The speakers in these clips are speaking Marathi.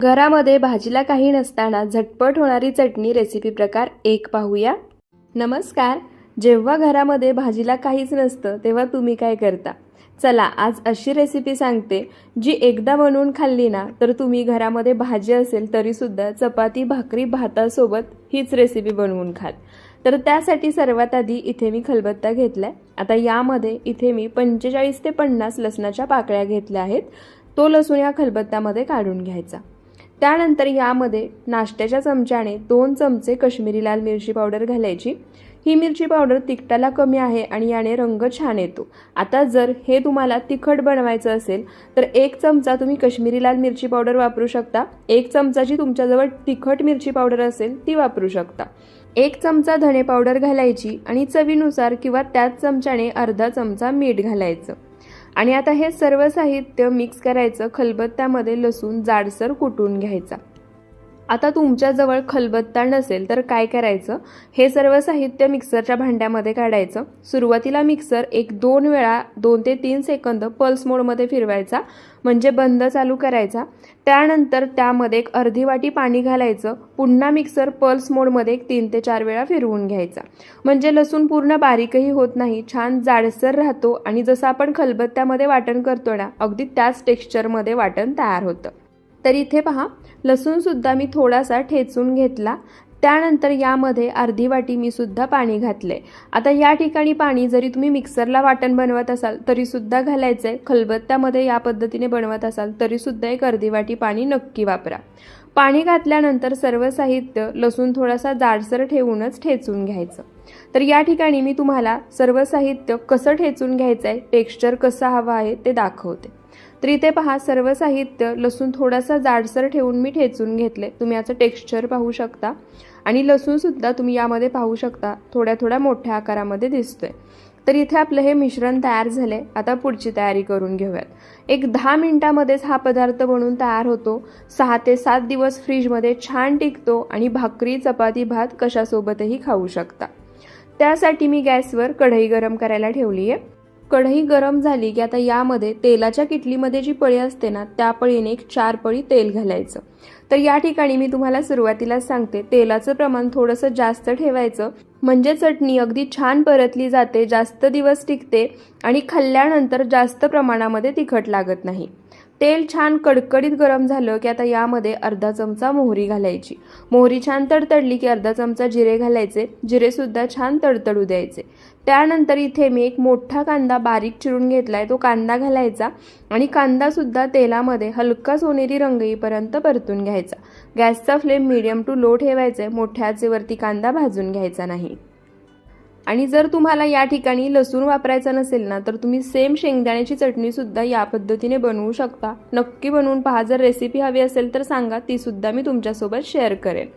घरामध्ये भाजीला काही नसताना झटपट होणारी चटणी रेसिपी प्रकार 1 पाहूया। नमस्कार। जेव्हा घरामध्ये भाजीला काहीच नसतं तेव्हा तुम्ही काय करता? चला आज अशी रेसिपी सांगते जी एकदा बनवून खाल्ली ना तर तुम्ही घरामध्ये भाजी असेल तरी सुद्धा चपाती भाकरी भातासोबत हीच रेसिपी बनवून खाल। तर त्यासाठी सर्वात आधी इथे मी खलबत्ता घेतलाय। आता यामध्ये इथे मी 45 ते 50 लसणाच्या पाकळ्या घेतल्या आहेत। तो लसूण या खलबत्त्यामध्ये काढून घ्यायचा। त्यानंतर यामध्ये नाश्त्याच्या चमच्याने 2 चमचे काश्मीरी लाल मिरची पावडर घालायची। ही मिरची पावडर तिखटाला कमी आहे आणि याने रंग छान येतो। आता जर हे तुम्हाला तिखट बनवायचं असेल तर 1 चमचा तुम्ही काश्मीरी लाल मिरची पावडर वापरू शकता। 1 चमचाची तुमच्याजवळ तिखट मिरची पावडर असेल ती वापरू शकता। 1 चमचा धणे पावडर घालायची आणि चवीनुसार किंवा त्याच चमच्याने अर्धा चमचा मीठ घालायचं। आणि आता हे सर्व साहित्य मिक्स करायचं। खलबत्त्यामध्ये लसूण जाडसर कुटून घ्यायचा। आता तुमच्याजवळ खलबत्ता नसेल तर काय करायचं, हे सर्व साहित्य मिक्सरच्या भांड्यामध्ये काढायचं। सुरुवातीला मिक्सर 1-2 वेळा 2 ते 3 सेकंद पल्स मोडमध्ये फिरवायचा, म्हणजे बंद चालू करायचा। त्यानंतर त्यामध्ये 1 अर्धी वाटी पाणी घालायचं। पुन्हा मिक्सर पल्स मोडमध्ये 3 ते 4 वेळा फिरवून घ्यायचा, म्हणजे लसूण पूर्ण बारीकही होत नाही, छान जाडसर राहतो आणि जसं आपण खलबत्त्यामध्ये वाटण करतो ना अगदी त्याच टेक्स्चरमध्ये वाटण तयार होतं। तर इथे पहा लसूण सुद्धा मी थोडासा ठेचून घेतला। त्यानंतर यामध्ये अर्धी वाटी मी सुद्धा पाणी घातले। आता या ठिकाणी पाणी जरी तुम्ही मिक्सरला वाटण बनवत असाल तरी सुद्धा घालायचंय। खलबत्त्यामध्ये या पद्धतीने बनवत असाल तरी सुद्धा 1 अर्धी वाटी पाणी नक्की वापरा। पाणी घातल्यानंतर सर्व साहित्य लसूण थोडासा जाडसर ठेवूनच ठेचून घ्यायचं। तर या ठिकाणी मी तुम्हाला सर्व साहित्य कसं ठेचून घ्यायचंय, टेक्स्चर कसं हवं आहे ते दाखवते। तर इथे पहा सर्व साहित्य लसूण थोडासा जाडसर ठेवून मी ठेचून घेतले। तुम्ही याचं टेक्स्चर पाहू शकता आणि लसूण सुद्धा तुम्ही यामध्ये पाहू शकता थोड्या मोठ्या आकारामध्ये दिसतोय। तर इथे आपलं हे मिश्रण तयार झाले। आता पुढची तयारी करून घेऊयात। 10 मिनिटांमध्येच हा पदार्थ बनून तयार होतो। 6 ते 7 दिवस फ्रीजमध्ये छान टिकतो आणि भाकरी चपाती भात कशासोबतही खाऊ शकता। त्यासाठी मी गॅसवर कढई गरम करायला ठेवली आहे। कढई गरम झाली की आता यामध्ये तेलाच्या किटलीमध्ये जी पळी असते ना त्या पळीने 4 पळी तेल घालायचं। तर या ठिकाणी मी तुम्हाला सुरुवातीला सांगते तेलाचं प्रमाण थोडंसं जास्त ठेवायचं, म्हणजे चटणी अगदी छान परतली जाते, जास्त दिवस टिकते आणि खाल्ल्यानंतर जास्त प्रमाणामध्ये तिखट लागत नाही। तेल छान कडकडीत गरम झालं की आता यामध्ये अर्धा चमचा मोहरी घालायची। मोहरी छान तडतडली की अर्धा चमचा जिरे घालायचे। जिरे सुद्धा छान तडतडू द्यायचे। त्यानंतर इथे मी 1 मोठा कांदा बारीक चिरून घेतलाय, तो कांदा घालायचा आणि कांदा सुद्धा तेलामध्ये हलका सोनेरी रंग येईपर्यंत परतून घ्यायचा। गॅसचा फ्लेम मीडियम टू लो ठेवायचा, मोठ्या आचेवरती कांदा भाजून घ्यायचा नाही। आणि जर तुम्हाला या ठिकाणी लसूण वापरायचा नसेल ना तर तुम्ही सेम शेंगदाण्याची चटणी सुद्धा या पद्धतीने बनवू शकता। नक्की बनवून पहा। जर रेसिपी हवी असेल तर सांगा, ती सुद्धा मी तुमच्यासोबत शेअर करेन।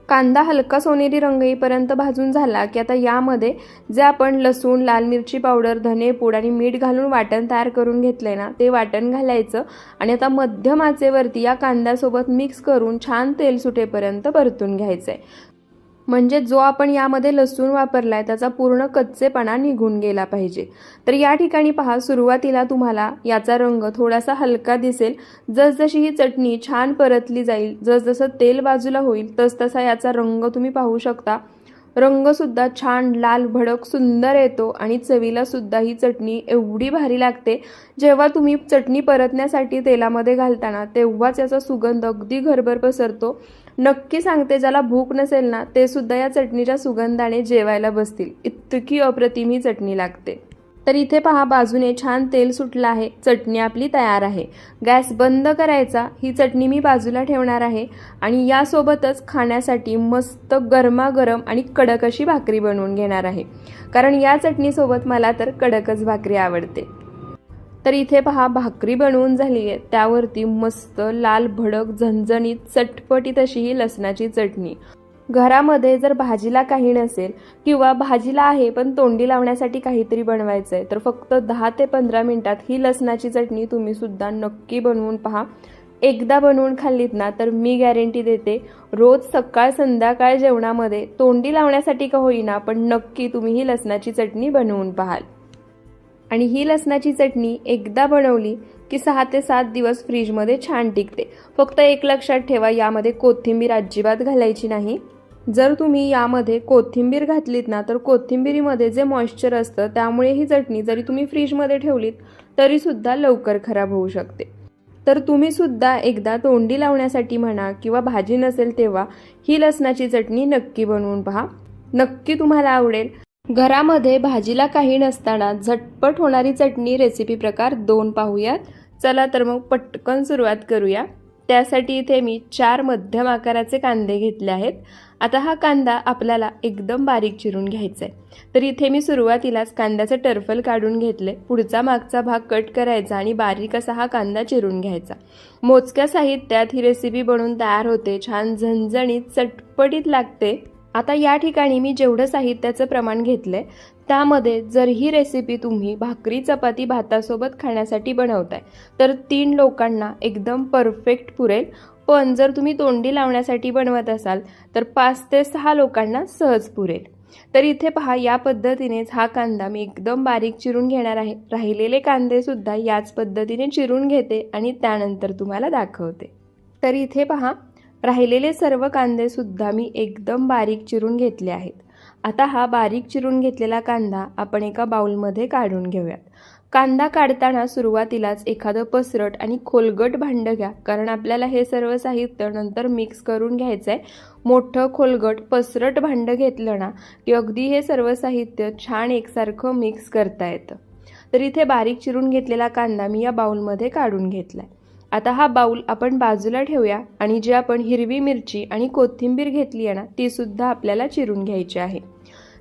कांदा हलका सोनेरी रंग येईपर्यंत भाजून झाला की आता यामध्ये जे आपण लसूण लाल मिरची पावडर धने पूड आणि मीठ घालून वाटण तयार करून घेतलंय ना ते वाटण घालायचं आणि आता मध्यम आचेवरती या कांद्यासोबत मिक्स करून छान तेल सुटेपर्यंत परतून घ्यायचंय, म्हणजे जो आपण यामध्ये लसूण वापरलाय त्याचा पूर्ण कच्चेपणा निघून गेला पाहिजे। तर या ठिकाणी पहा सुरुवातीला तुम्हाला याचा रंग थोडासा हलका दिसेल। जसजशी ही चटणी छान परतली जाईल, जसजसं तेल बाजूला होईल तसतसा याचा रंग तुम्ही पाहू शकता। रंग सुद्धा छान लाल भडक सुंदर येतो आणि चवीला सुद्धा ही चटणी एवढी भारी लागते। जेव्हा तुम्ही चटणी परतण्यासाठी तेलामध्ये घालताना तेव्हाच याचा सुगंध अगदी घरभर पसरतो। नक्की सांगते, ज्याला भूक नसेल ना ते सुद्धा या चटणीच्या सुगंधाने जेवायला बसतील, इतकी अप्रतिम ही चटणी लागते। तर इथे पहा बाजूने छान तेल सुटलं आहे, चटणी आपली तयार आहे। गॅस बंद करायचा। ही चटणी मी बाजूला ठेवणार आहे आणि यासोबतच खाण्यासाठी मस्त गरमागरम आणि कडक अशी भाकरी बनवून घेणार आहे, कारण या चटणीसोबत मला तर कडकच भाकरी आवडते। तर इथे पहा भाकरी बनवून झाली आहे, त्यावरती मस्त लाल भडक झणझणीत चटपटीत अशी ही लसणाची चटणी। घरामध्ये जर भाजीला काही नसेल किंवा भाजीला आहे पण तोंडी लावण्यासाठी काहीतरी बनवायचंय तर फक्त 10 ते 15 मिनिटात ही लसणाची चटणी तुम्ही सुद्धा नक्की बनवून पहा। एकदा बनवून खाल्लीत ना तर मी गॅरंटी देते रोज सकाळ संध्याकाळ जेवणामध्ये तोंडी लावण्यासाठी का होईना पण नक्की तुम्ही ही लसणाची चटणी बनवून पाहाल। आणि ही लसणाची चटणी एकदा बनवली की 6 ते 7 दिवस फ्रीजमध्ये छान टिकते. फक्त एक लक्षात ठेवा, यामध्ये कोथिंबीर अजिबात घालायची नाही. जर तुम्ही यामध्ये कोथिंबीर घातलीत ना, तर कोथिंबीरीमध्ये जे मॉइश्चर असतं त्यामुळे ही चटणी जरी तुम्ही फ्रीजमध्ये ठेवलीत तरीसुद्धा लवकर खराब होऊ शकते. तर तुम्हीसुद्धा एकदा तोंडी लावण्यासाठी म्हणा किंवा भाजी नसेल तेव्हा ही लसणाची चटणी नक्की बनवून पहा. नक्की तुम्हाला आवडेल. घरामध्ये भाजीला काही नसताना झटपट होणारी चटणी रेसिपी प्रकार 2 पाहूयात. चला तर मग पटकन सुरुवात करूया. त्यासाठी इथे मी 4 मध्यम आकाराचे कांदे घेतले आहेत. आता हा कांदा आपल्याला एकदम बारीक चिरून घ्यायचा आहे. तर इथे मी सुरुवातीलाच कांद्याचं टर्फल काढून घेतले. पुढचा मागचा भाग कट करायचा आणि बारीक असा हा कांदा चिरून घ्यायचा. मोजक्या साहित्यात ही रेसिपी बनवून तयार होते. छान झणझणीत चटपटीत लागते. आता या ठिकाणी मी जेवढं साहित्याचं प्रमाण घेतलंय त्यामध्ये जर ही रेसिपी तुम्ही भाकरी, चपाती, भातासोबत खाण्यासाठी बनवताय तर 3 लोकांना एकदम परफेक्ट पुरेल. पण जर तुम्ही तोंडी लावण्यासाठी बनवत असाल तर 5 ते 6 लोकांना सहज पुरेल. तर इथे पहा, या पद्धतीनेच हा कांदा मी एकदम बारीक चिरून घेणार आहे. राहिलेले कांदेसुद्धा याच पद्धतीने चिरून घेते आणि त्यानंतर तुम्हाला दाखवते. तर इथे पहा, राहिलेले सर्व कांदेसुद्धा मी एकदम बारीक चिरून घेतले आहेत. आता हा बारीक चिरून घेतलेला कांदा आपण एका बाउलमध्ये काढून घेऊयात. कांदा काढताना सुरुवातीलाच एखादं पसरट आणि खोलगट भांडं घ्या, कारण आपल्याला हे सर्व साहित्य नंतर मिक्स करून घ्यायचं आहे. मोठं खोलगट पसरट भांडं घेतलं ना की अगदी हे सर्व साहित्य छान एकसारखं मिक्स करता येतं. तर इथे बारीक चिरून घेतलेला कांदा मी या बाउलमध्ये काढून घेतला आहे. आता हा बाउल आपण बाजूला ठेवूया आणि जी आपण हिरवी मिरची आणि कोथिंबीर घेतली आहे ना तीसुद्धा आपल्याला चिरून घ्यायची आहे.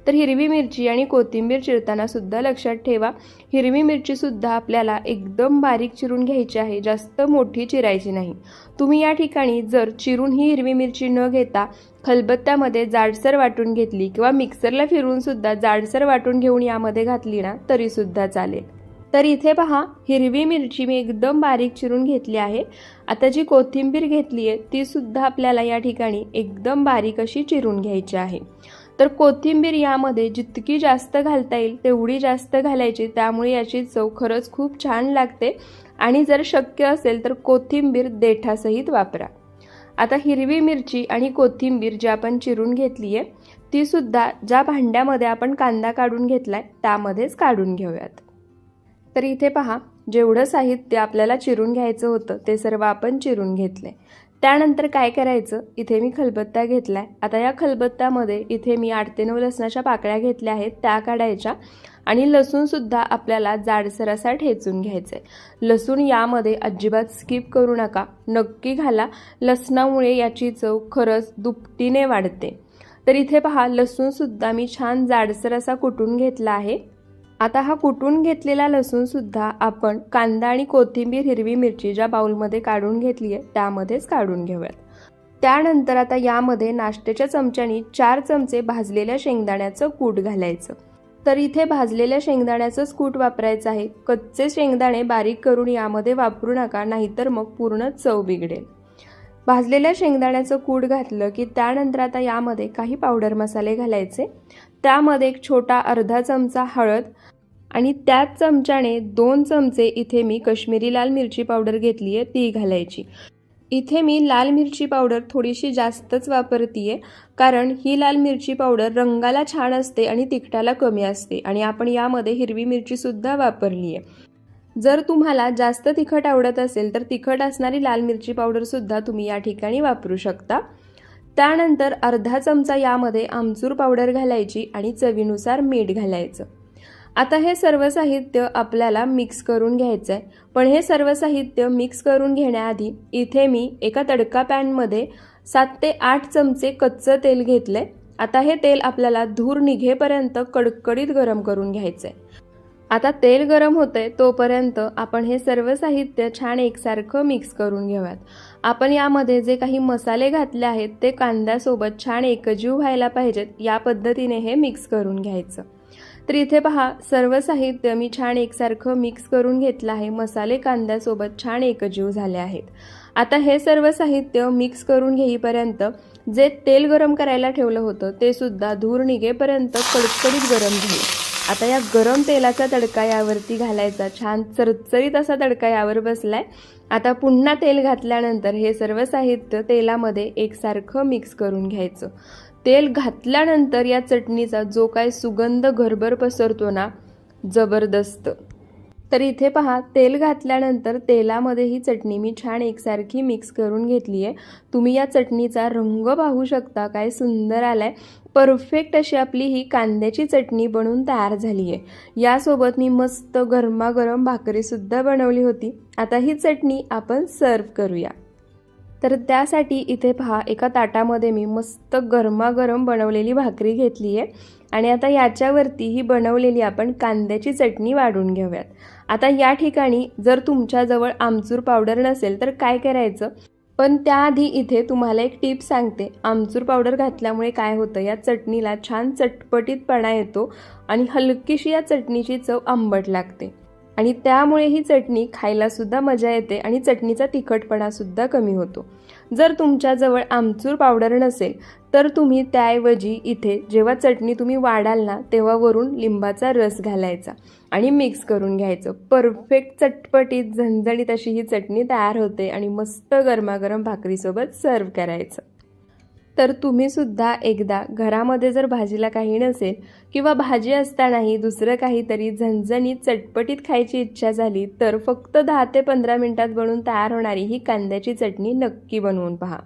तर हिरवी मिरची आणि कोथिंबीर चिरताना सुद्धा लक्षात ठेवा, हिरवी मिरचीसुद्धा आपल्याला एकदम बारीक चिरून घ्यायची आहे, जास्त मोठी चिरायची नाही. तुम्ही या ठिकाणी जर चिरून ही हिरवी मिरची न घेता खलबत्त्यामध्ये जाडसर वाटून घेतली किंवा मिक्सरला फिरवूनसुद्धा जाडसर वाटून घेऊन यामध्ये घातली ना तरीसुद्धा चालेल. तर इथे पहा, हिरवी मिरची मी एकदम बारीक चिरून घेतली आहे. आता जी कोथिंबीर घेतली आहे तीसुद्धा आपल्याला या ठिकाणी एकदम बारीक अशी चिरून घ्यायची आहे. तर कोथिंबीर यामध्ये जितकी जास्त घालता येईल तेवढी जास्त घालायची, त्यामुळे याची चव खरंच खूप छान लागते. आणि जर शक्य असेल तर कोथिंबीर देठासहित वापरा. आता हिरवी मिरची आणि कोथिंबीर जी आपण चिरून घेतली आहे तीसुद्धा ज्या भांड्यामध्ये आपण कांदा काढून घेतला आहे त्यामध्येच काढून घेऊयात. तर इथे पहा, जेवढं साहित्य आपल्याला चिरून घ्यायचं होतं ते सर्व आपण चिरून घेतले. त्यानंतर काय करायचं, इथे मी खलबत्ता घेतला आहे. आता या खलबत्त्यामध्ये इथे मी 8 ते 9 लसणाच्या पाकळ्या घेतल्या आहेत, त्या काढायच्या. आणि लसूणसुद्धा आपल्याला जाडसर असा ठेचून घ्यायचा आहे. लसूण यामध्ये अजिबात स्किप करू नका, नक्की घाला. लसणामुळे याची चव खरंच दुपटीने वाढते. तर इथे पहा, लसूणसुद्धा मी छान जाडसर असा कुटून घेतला आहे. आता हा कुटून घेतलेला लसूणसुद्धा आपण कांदा आणि कोथिंबीर, हिरवी मिरची ज्या बाउलमध्ये काढून घेतली आहे त्यामध्येच काढून घेऊयात. त्यानंतर आता यामध्ये नाश्त्याच्या चमच्यानी 4 चमचे भाजलेल्या शेंगदाण्याचं कूट घालायचं. तर इथे भाजलेल्या शेंगदाण्याचंच कूट वापरायचं आहे. कच्चे शेंगदाणे बारीक करून यामध्ये वापरू नका, नाहीतर मग पूर्ण चव बिघडेल. भाजलेल्या शेंगदाण्याचं कूट घातलं की त्यानंतर आता यामध्ये काही पावडर मसाले घालायचे. त्यामध्ये एक छोटा अर्धा चमचा हळद आणि त्याच चमच्याने 2 चमचे इथे मी कश्मीरी लाल मिरची पावडर घेतली आहे ती घालायची. इथे मी लाल मिरची पावडर थोडीशी जास्तच वापरतीये, कारण ही लाल मिरची पावडर रंगाला छान असते आणि तिखटाला कमी असते. आणि आपण यामध्ये हिरवी मिरचीसुद्धा वापरली आहे. जर तुम्हाला जास्त तिखट आवडत असेल तर तिखट असणारी लाल मिरची पावडरसुद्धा तुम्ही या ठिकाणी वापरू शकता. त्यानंतर अर्धा चमचा यामध्ये आमचूर पावडर घालायची आणि चवीनुसार मीठ घालायचं. आता हे सर्व साहित्य आपल्याला मिक्स करून घ्यायचं आहे. पण हे सर्व साहित्य मिक्स करून घेण्याआधी इथे मी एका तडका पॅनमध्ये 7 ते 8 चमचे कच्चं तेल घेतलं आहे. आता हे तेल आपल्याला धूर निघेपर्यंत कडकडीत गरम करून घ्यायचं आहे. आता तेल गरम होतंय तोपर्यंत आपण हे सर्व साहित्य छान एकसारखं मिक्स करून घेऊयात. आपण यामध्ये जे काही मसाले घातले आहेत ते कांद्यासोबत छान एकजीव व्हायला पाहिजेत, या पद्धतीने हे मिक्स करून घ्यायचं. तर इथे पहा, सर्व साहित्य मी छान एकसारखं मिक्स करून घेतलं आहे. मसाले कांद्यासोबत छान एकजीव झाले आहेत. आता हे सर्व साहित्य मिक्स करून घेईपर्यंत जे तेल गरम करायला ठेवलं होतं ते सुद्धा धूर निघेपर्यंत कडकडीत गरम झालं. आता या गरम तेलाचा तडका यावरती घालायचा, छान चरचरीत असा तडका यावर बसलाय। आता पुन्हा तेल घातल्यानंतर हे सर्व साहित्य तेलामध्ये एकसारखं मिक्स करून घ्यायचं। तेल घातल्यानंतर या चटणीचा जो काय सुगंध घरभर पसरतो ना, जबरदस्त। तर इथे पहा, तेल घातल्यानंतर तेलामध्ये ही चटणी मी छान एकसारखी मिक्स करून घेतली आहे। तुम्ही या चटणीचा रंग पाहू शकता, काय सुंदर आलाय। परफेक्ट अशी आपली ही कांद्याची चटणी बनवून तयार झाली आहे। यासोबत मी मस्त गरमागरम भाकरीसुद्धा बनवली होती। आता ही चटणी आपण सर्व करूया। तर त्यासाठी इथे पहा, एका ताटामध्ये मी मस्त गरमागरम बनवलेली भाकरी घेतली आहे आणि आता याच्यावरती ही बनवलेली आपण कांद्याची चटणी वाढून घेऊयात। आता या ठिकाणी जर तुमच्याजवळ आमचूर पावडर नसेल तर काय करायचं, पण त्याआधी इथे तुम्हाला एक टिप सांगते। आमचूर पावडर घातल्यामुळे काय होतं, या चटणीला छान चटपटीतपणा येतो आणि हलकीशी या चटणीची चव आंबट लागते आणि त्यामुळे ही चटणी खायला सुद्धा मजा येते आणि चटणीचा तिखटपणा सुद्धा कमी होतो। जर तुमच्याजवळ आमचूर पावडर नसेल तर तुम्ही त्याऐवजी इथे जेव्हा चटणी तुम्ही वाढाल ना, तेव्हा वरून लिंबाचा रस घालायचा आणि मिक्स करून घ्यायचं। परफेक्ट चटपटीत झणझणीत अशी ही चटणी तयार होते आणि मस्त गरमागरम भाकरीसोबत सर्व करायचं। तर तुम्ही सुद्धा एकदा घरामध्ये जर भाजीला काही नसेल किंवा भाजी असतानाही दुसरं काहीतरी झणझणीत चटपटीत खायची इच्छा झाली तर फक्त 10 ते 15 मिनिटात बनवून तयार होणारी ही कांद्याची चटणी नक्की बनवून पहा।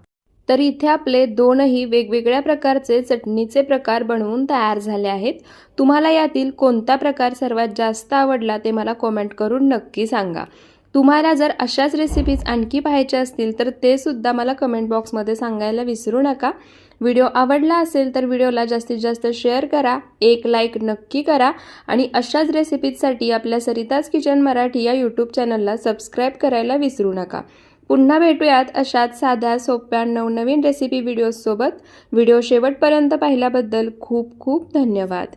तर इथे आपले दोनही वेगवेगळ्या प्रकारचे चटणीचे प्रकार बनवून तयार झाले आहेत। तुम्हाला यातील कोणता प्रकार सर्वात जास्त आवडला ते मला कमेंट करून नक्की सांगा। तुम्हाला जर अशाच रेसिपीज आणखी पाहायच्या असतील तर ते सुद्धा मला कमेंट बॉक्समध्ये सांगायला विसरू नका। व्हिडिओ आवडला असेल तर व्हिडिओला जास्तीत जास्त शेअर करा, एक लाईक नक्की करा आणि अशाच रेसिपीजसाठी आपल्या सरिताज किचन मराठी या यूट्यूब चॅनलला सबस्क्राईब करायला विसरू नका। पुन्हा भेटूयात अशाच साध्या सोप्या नवनवीन रेसिपी व्हिडिओजसोबत। व्हिडिओ शेवटपर्यंत पाहिल्याबद्दल खूप खूप धन्यवाद।